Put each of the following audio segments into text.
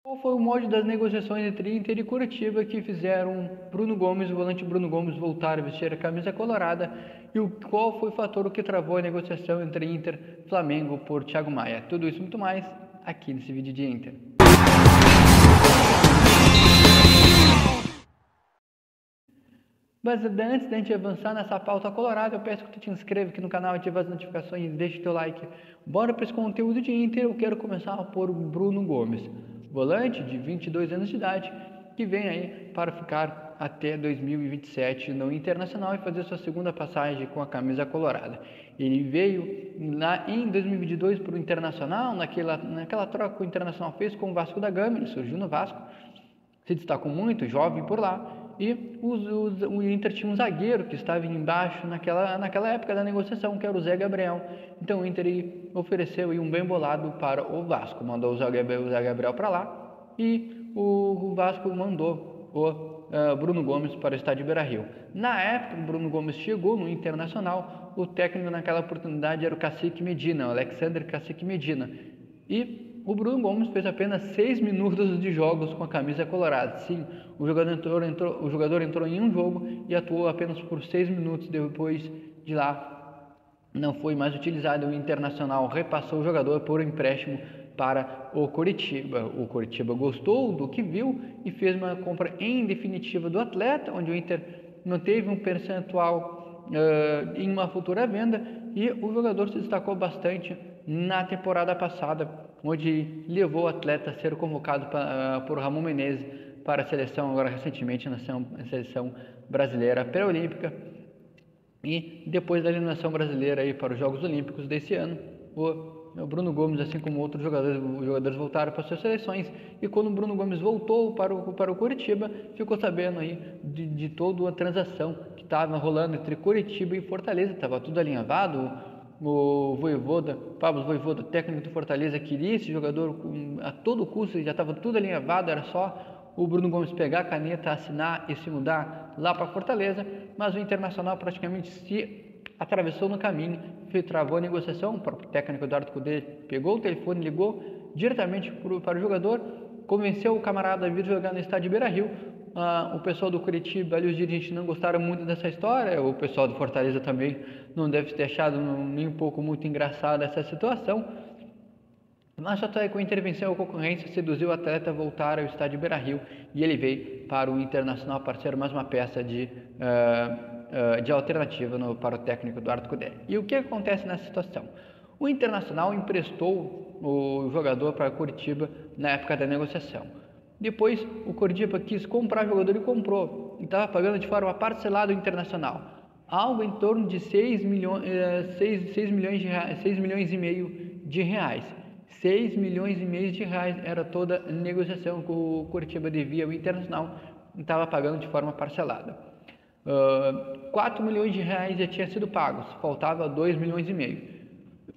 Qual foi o modo das negociações entre Inter e Curitiba que fizeram Bruno Gomes, o volante Bruno Gomes, voltar a vestir a camisa colorada? E qual foi o fator que travou a negociação entre Inter e Flamengo por Thiago Maia? Tudo isso e muito mais aqui nesse vídeo de Inter. Mas antes da gente avançar nessa pauta colorada, eu peço que tu te inscreva aqui no canal, ative as notificações, deixe teu like. Bora para esse conteúdo de Inter. Eu quero começar por Bruno Gomes, volante de 22 anos de idade, que vem aí para ficar até 2027 no Internacional e fazer sua segunda passagem com a camisa colorada. Ele veio lá em 2022 para o Internacional, naquela troca que o Internacional fez com o Vasco da Gama. Ele surgiu no Vasco, se destacou muito, jovem por lá, e o Inter tinha um zagueiro que estava embaixo naquela época da negociação, que era o Zé Gabriel. Então o Inter ofereceu um bem bolado para o Vasco, mandou o Zé Gabriel para lá, e o Vasco mandou o Bruno Gomes para o estádio Beira-Rio. Na época, o Bruno Gomes chegou no Internacional, o técnico naquela oportunidade era o Cacique Medina, o Alexander Cacique Medina, e o Bruno Gomes fez apenas 6 minutos de jogos com a camisa colorada. Sim, o jogador entrou em um jogo e atuou apenas por 6 minutos. Depois de lá, não foi mais utilizado. O Internacional repassou o jogador por empréstimo para o Curitiba. O Curitiba gostou do que viu e fez uma compra em definitiva do atleta, onde o Inter manteve um percentual em uma futura venda, e o jogador se destacou bastante na temporada passada, onde levou o atleta a ser convocado por Ramon Menezes para a seleção, agora recentemente na seleção brasileira pré-olímpica, e depois da eliminação brasileira aí para os Jogos Olímpicos desse ano, o Bruno Gomes, assim como outros jogadores voltaram para suas seleções, e quando o Bruno Gomes voltou para o Curitiba, ficou sabendo aí de toda a transação que estava rolando entre Curitiba e Fortaleza. Estava tudo alinhavado. O Vojvoda, Pablo Vojvoda, técnico do Fortaleza, queria esse jogador a todo custo, já estava tudo alinhavado, era só o Bruno Gomes pegar a caneta, assinar e se mudar lá para Fortaleza, mas o Internacional praticamente se atravessou no caminho, travou a negociação. O próprio técnico Eduardo Cudê pegou o telefone, ligou diretamente para o jogador, convenceu o camarada a vir jogar no estádio Beira-Rio. O pessoal do Curitiba, ali os dirigentes não gostaram muito dessa história, o pessoal do Fortaleza também não deve ter achado nem um pouco muito engraçada essa situação, mas só com a intervenção ou concorrência seduziu o atleta a voltar ao estádio Beira-Rio, e ele veio para o Internacional para ser mais uma peça de alternativa para o técnico Eduardo Cudê. E o que acontece nessa situação? O Internacional emprestou o jogador para Curitiba na época da negociação. Depois o Curitiba quis comprar o jogador e comprou, e estava pagando de forma parcelada o Internacional, algo em torno de 6 milhões e meio de reais. 6 milhões e meio de reais era toda a negociação que o Curitiba devia ao Internacional e estava pagando de forma parcelada. 4 milhões de reais já tinha sido pagos, faltava 2 milhões e meio.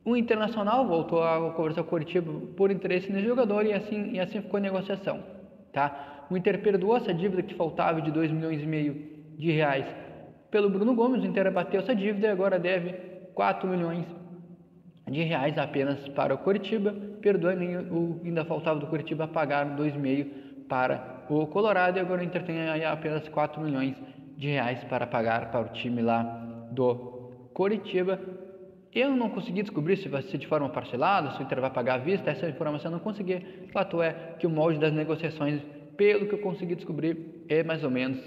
O Internacional voltou a conversar com o Curitiba por interesse nesse jogador, e assim ficou a negociação. Tá? O Inter perdoou essa dívida que faltava de 2 milhões e meio de reais pelo Bruno Gomes. O Inter abateu essa dívida e agora deve 4 milhões de reais apenas para o Curitiba, perdoando ainda faltava do Curitiba pagar 2,5 para o Colorado, e agora o Inter tem aí apenas 4 milhões de reais para pagar para o time lá do Curitiba. Eu não consegui descobrir se vai ser de forma parcelada, se o Inter vai pagar à vista, essa informação eu não consegui. O fato é que o molde das negociações, pelo que eu consegui descobrir, é mais ou menos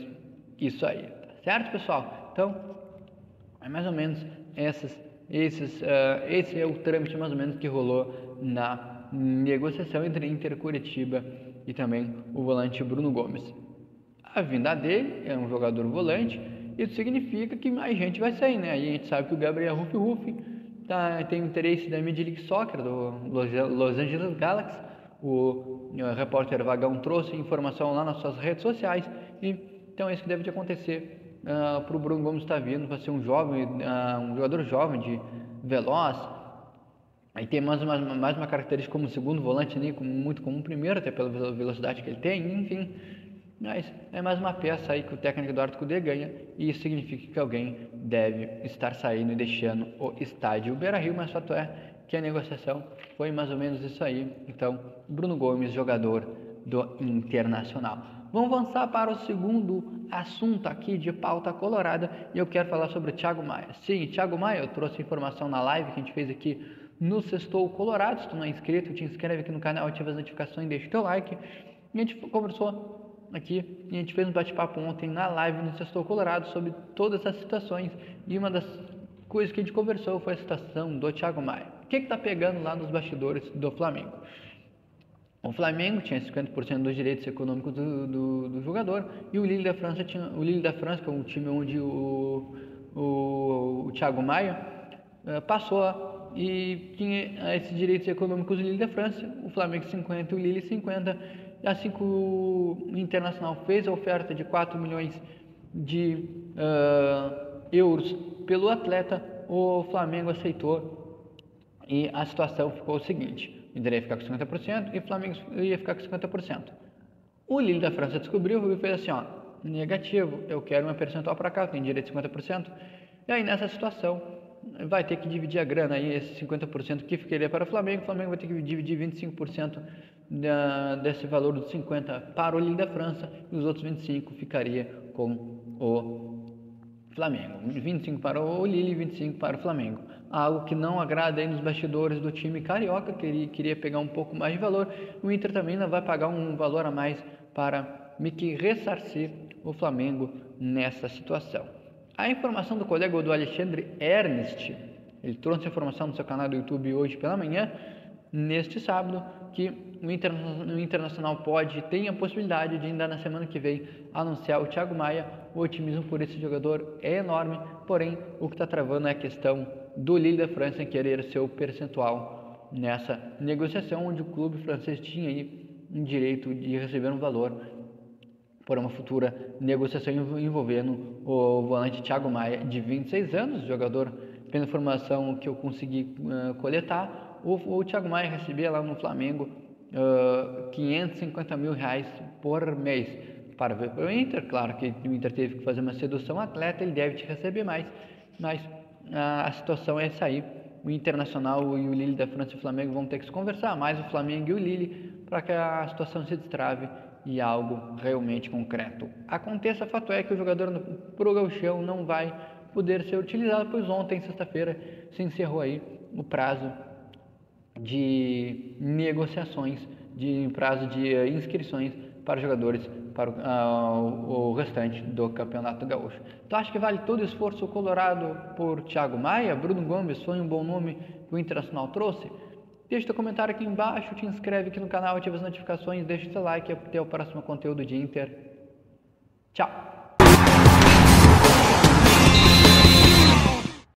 isso aí, tá certo, pessoal? Então, é mais ou menos esse é o trâmite mais ou menos que rolou na negociação entre Inter, Curitiba e também o volante Bruno Gomes. A vinda dele é um jogador volante, isso significa que mais gente vai sair, né? Aí a gente sabe que o Gabriel Rufi tem interesse da Major League Soccer, do Los Angeles Galaxy. O repórter Vagão trouxe informação lá nas suas redes sociais, e então é isso que deve de acontecer para o Bruno Gomes estar vindo. Vai ser um jogador jovem, veloz. Aí tem mais uma característica como segundo volante, nem muito como um primeiro, até pela velocidade que ele tem, enfim. Mas é mais uma peça aí que o técnico Eduardo Cudê ganha, e isso significa que alguém deve estar saindo e deixando o estádio Beira-Rio, mas o fato é que a negociação foi mais ou menos isso aí. Então, Bruno Gomes, jogador do Internacional. Vamos avançar para o segundo assunto aqui de pauta colorada e eu quero falar sobre o Thiago Maia. Sim, Thiago Maia, eu trouxe informação na live que a gente fez aqui no Sextou Colorado. Se tu não é inscrito, te inscreve aqui no canal, ativa as notificações, deixa o teu like. E a gente conversou aqui e a gente fez um bate-papo ontem na live no Sextou Colorado sobre todas essas situações e uma das coisas que a gente conversou foi a situação do Thiago Maia. O que está pegando lá nos bastidores do Flamengo? O Flamengo tinha 50% dos direitos econômicos do jogador e o Lille da França tinha o Lille da França, que é um time onde o Thiago Maia passou e tinha esses direitos econômicos do Lille da França, o Flamengo 50 e o Lille 50. Assim que o Internacional fez a oferta de 4 milhões de euros pelo atleta, o Flamengo aceitou e a situação ficou o seguinte: o Inter ia ficar com 50% e o Flamengo ia ficar com 50%. O Lille da França descobriu e fez assim, ó, negativo, eu quero uma percentual para cá, eu tenho direito de 50%. E aí nessa situação vai ter que dividir a grana aí, esse 50% que ficaria para o Flamengo vai ter que dividir 25% desse valor dos 50% para o Lille da França e os outros 25% ficaria com o Flamengo. 25% para o Lille e 25% para o Flamengo. Algo que não agrada aí nos bastidores do time carioca, que queria pegar um pouco mais de valor. O Inter também não vai pagar um valor a mais para meio que ressarcir o Flamengo nessa situação. A informação do colega do Alexandre Ernest, ele trouxe a informação no seu canal do YouTube hoje pela manhã, neste sábado, que o Internacional tem a possibilidade de ainda na semana que vem anunciar o Thiago Maia. O otimismo por esse jogador é enorme, porém o que está travando é a questão do Lille da França em querer seu percentual nessa negociação, onde o clube francês tinha aí um direito de receber um valor por uma futura negociação envolvendo o volante Thiago Maia, de 26 anos, jogador, pela informação que eu consegui coletar, o Thiago Maia recebia lá no Flamengo 550 mil reais por mês para ver para o Inter. Claro que o Inter teve que fazer uma sedução atleta, ele deve te receber mais, mas a situação é essa aí. O Internacional e o Lille da França e o Flamengo vão ter que se conversar, mais o Flamengo e o Lille, para que a situação se destrave e algo realmente concreto aconteça. Fato é que o jogador pro gauchão não vai poder ser utilizado, pois ontem, sexta-feira, se encerrou aí o prazo de negociações, de prazo de inscrições para jogadores para o restante do Campeonato Gaúcho. Então acho que vale todo o esforço colorado por Thiago Maia. Bruno Gomes foi um bom nome que o Internacional trouxe. Deixa teu comentário aqui embaixo, te inscreve aqui no canal, ativa as notificações, deixa seu like e até o próximo conteúdo de Inter. Tchau!